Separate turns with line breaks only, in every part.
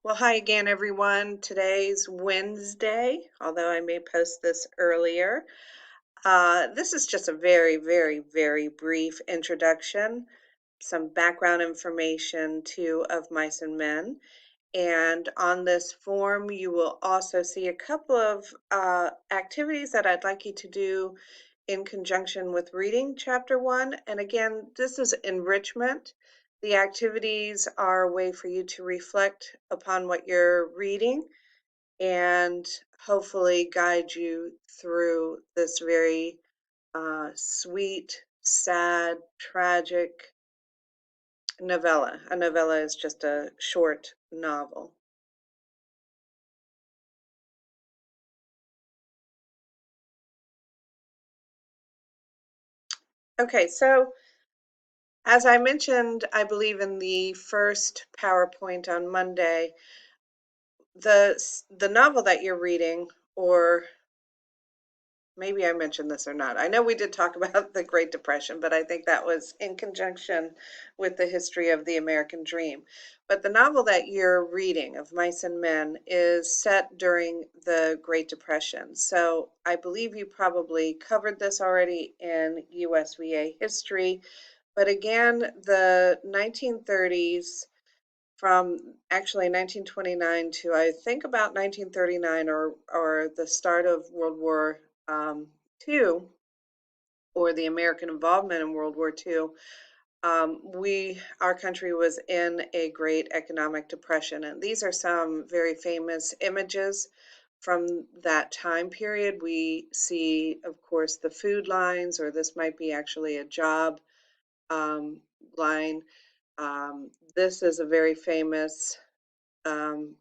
Well, hi again, everyone. Today's Wednesday, although I may post this earlier. This is just a very, very, very brief introduction, some background information to Of Mice and Men. And on this form, you will also see a couple of activities that I'd like you to do in conjunction with reading chapter one. And again, this is enrichment. The activities are a way for you to reflect upon what you're reading and hopefully guide you through this very sweet, sad, tragic novella. A novella is just a short novel. Okay, so as I mentioned, I believe in the first PowerPoint on Monday, the novel that you're reading, or maybe I mentioned this or not. I know we did talk about the Great Depression, but I think that was in conjunction with the history of the American dream. But the novel that you're reading, Of Mice and Men, is set during the Great Depression. So I believe you probably covered this already in USVA history. But again, the 1930s, from actually 1929 to I think about 1939, or the start of World War II, or the American involvement in World War II, our country was in a great economic depression. And these are some very famous images from that time period. We see, of course, the food lines, or this might be actually a job um, line. This is a very famous um,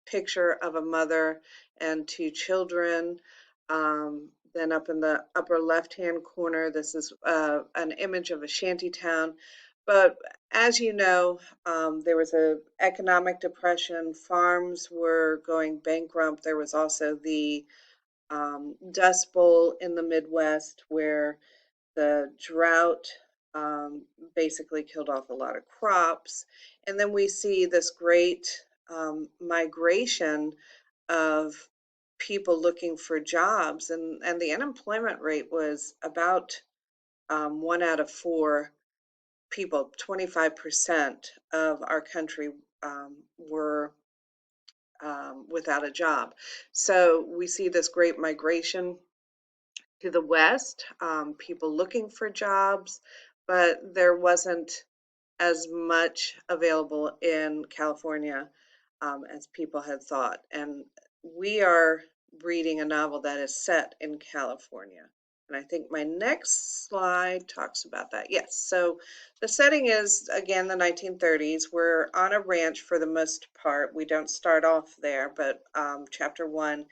picture of a mother and two children. Then up in the upper left-hand corner, this is an image of a shanty town. But as you know, there was an economic depression. Farms were going bankrupt. There was also the Dust Bowl in the Midwest, where the drought um, basically killed off a lot of crops. And then we see this great migration of people looking for jobs, and the unemployment rate was about 1 out of 4 people, 25% of our country were without a job. So we see this great migration to the West, people looking for jobs, but there wasn't as much available in California as people had thought. And we are reading a novel that is set in California. And I think my next slide talks about that. Yes, so the setting is, again, the 1930s. We're on a ranch for the most part. We don't start off there, but chapter one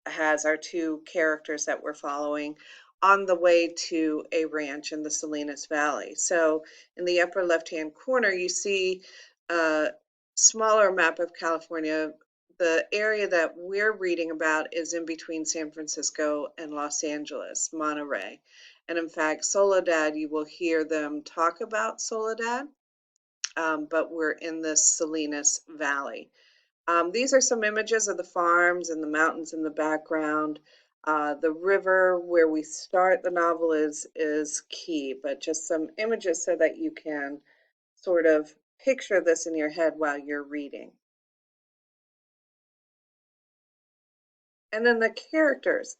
has our two characters that we're following on the way to a ranch in the Salinas Valley. So in the upper left-hand corner, you see a smaller map of California. The area that we're reading about is in between San Francisco and Los Angeles, Monterey. And in fact, Soledad, you will hear them talk about Soledad, but we're in the Salinas Valley. These are some images of the farms and the mountains in the background. The river where we start the novel is key, but just some images so that you can sort of picture this in your head while you're reading. And then the characters.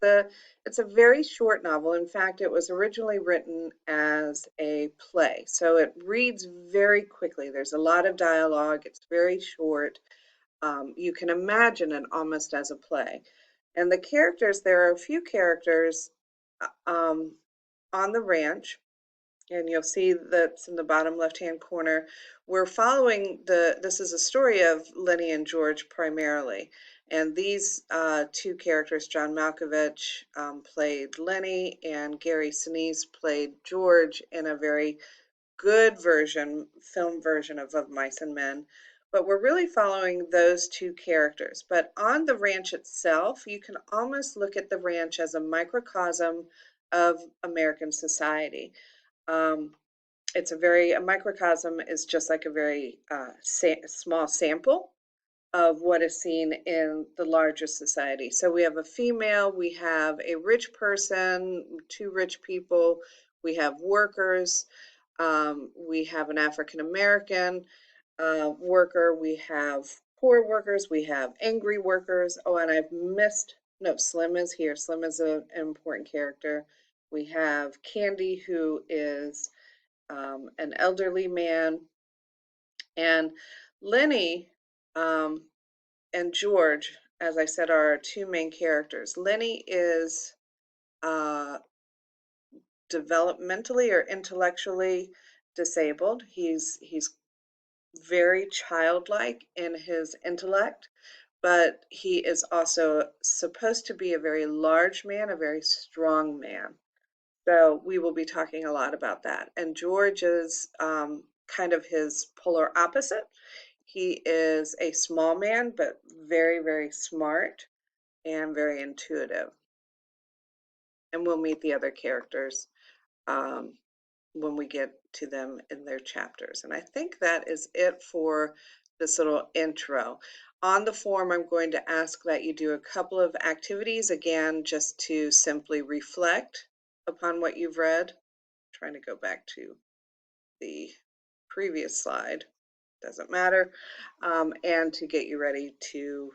It's a very short novel. In fact, it was originally written as a play, so it reads very quickly. There's a lot of dialogue. It's very short. You can imagine it almost as a play. And the characters, there are a few characters on the ranch, and you'll see that's in the bottom left-hand corner. We're following this is a story of Lenny and George primarily. And these two characters, John Malkovich played Lenny, and Gary Sinise played George in a very good version, film version of Mice and Men. But we're really following those two characters. But on the ranch itself, you can almost look at the ranch as a microcosm of American society. Um, a microcosm is just like a very small sample. of what is seen in the larger society. So we have a female, we have a rich person, two rich people, we have workers, we have an African American worker, we have poor workers, we have angry workers. Oh, and I've missed, no, Slim is here. Slim is an important character. We have Candy, who is an elderly man, and Lenny and George, as I said, are our two main characters. Lenny is uh, developmentally or intellectually disabled. He's very childlike in his intellect, but he is also supposed to be a very large man, a very strong man. So we will be talking a lot about that. And George is kind of his polar opposite. He is a small man, but very, very smart and very intuitive. And we'll meet the other characters um, when we get to them in their chapters. And I think that is it for this little intro. On the form, I'm going to ask that you do a couple of activities, again, just to simply reflect upon what you've read. I'm trying to go back to the previous slide, doesn't matter, and to get you ready to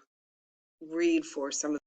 read for some of